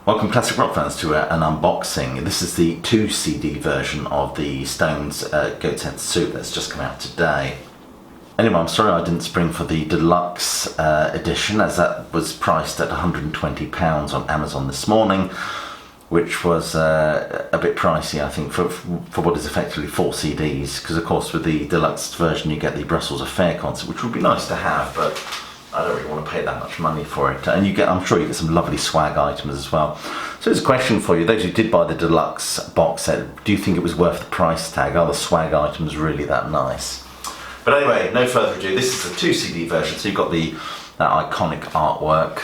Welcome classic rock fans to an unboxing. This is the 2 CD version of the Stones Goat's Head Soup that's just come out today. Anyway, I'm sorry I didn't spring for the deluxe edition, as that was priced at £120 on Amazon this morning, which was a bit pricey, I think, for what is effectively 4 CDs, because of course with the deluxe version you get the Brussels Affair concert, which would be nice to have, but I don't really want to pay that much money for it. And I'm sure you get some lovely swag items as well. So here's a question for you. Those who did buy the deluxe box set, do you think it was worth the price tag? Are the swag items really that nice? But anyway, no further ado, this is the 2 CD version. So you've got that iconic artwork.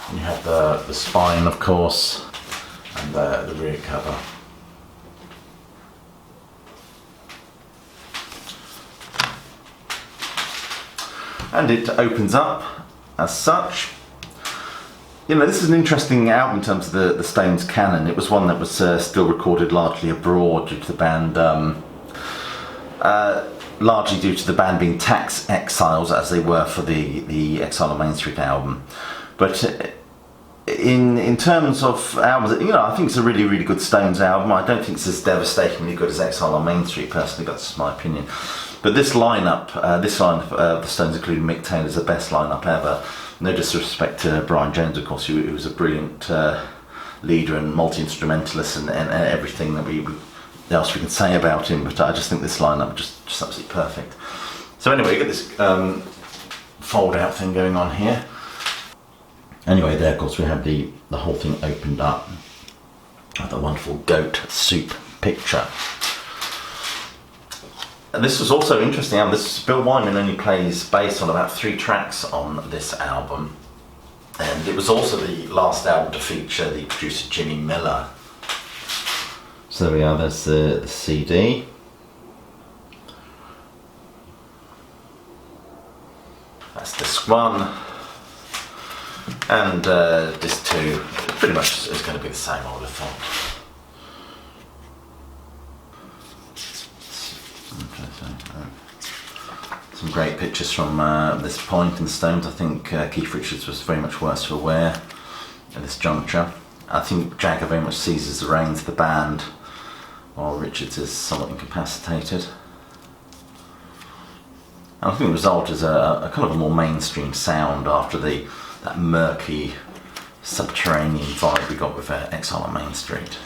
And you have the spine, of course, and the rear cover. And it opens up as such. You know, this is an interesting album in terms of the Stones canon. It was one that was still recorded largely abroad due to the band, being tax exiles, as they were for the Exile on Main Street album. But in terms of albums, you know, I think it's a really, really good Stones album. I don't think it's as devastatingly good as Exile on Main Street, personally. That's my opinion. But this lineup of the Stones, including Mick Taylor, is the best lineup ever. No disrespect to Brian Jones, of course, who was a brilliant leader and multi-instrumentalist and everything else we can say about him. But I just think this lineup is just absolutely perfect. So anyway, you get this fold-out thing going on here. Anyway, there, of course, we have the whole thing opened up with a wonderful goat soup picture. And this was also interesting. Bill Wyman only plays bass on about 3 tracks on this album, and it was also the last album to feature the producer Jimmy Miller. So there we are. There's the CD. That's disc 1, and disc 2. Pretty much is going to be the same, I would have thought. Some great pictures from this point in the Stones. I think Keith Richards was very much worse for wear at this juncture. I think Jagger very much seizes the reins of the band, while Richards is somewhat incapacitated. And I think the result is a kind of a more mainstream sound after that murky subterranean vibe we got with Exile on Main Street.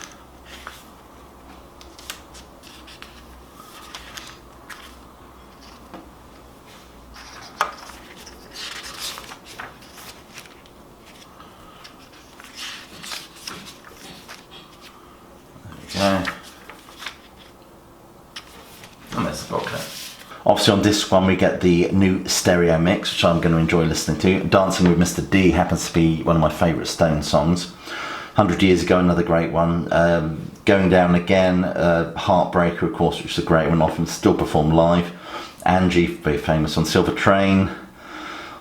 And there's the booklet. Obviously on disc 1 we get the new stereo mix, which I'm going to enjoy listening to. Dancing with Mr. D happens to be one of my favourite Stone songs. 100 Years Ago, another great one. Going Down Again, Heartbreaker, of course, which is a great one, often still performed live. Angie, very famous on Silver Train.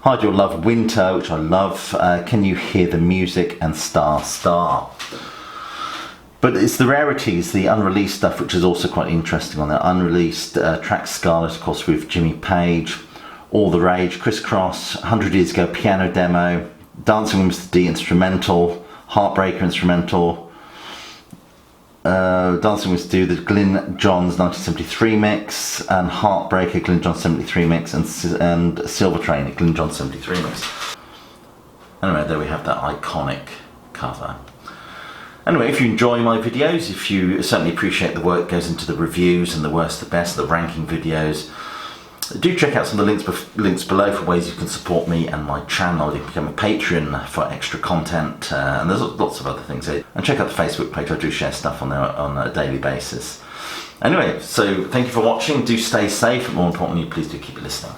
Hide Your Love, Winter, which I love. Can You Hear the Music, and Star Star. But it's the rarities, the unreleased stuff, which is also quite interesting on that. Unreleased track Scarlet, of course, with Jimmy Page, All the Rage, Crisscross, 100 Years Ago piano demo, Dancing with Mr. D instrumental, Heartbreaker instrumental, Dancing with Mr. D, the Glyn Johns 1973 mix, and Heartbreaker, Glyn Johns 73 mix, and Silver Train, Glyn Johns 73 mix. Anyway, there we have that iconic cover. Anyway, if you enjoy my videos, if you certainly appreciate the work that goes into the reviews and the worst, the best, the ranking videos, do check out some of the links below for ways you can support me and my channel. You can become a Patreon for extra content, and there's lots of other things here. And check out the Facebook page. I do share stuff on there on a daily basis. Anyway, so thank you for watching. Do stay safe, and more importantly, please do keep listening.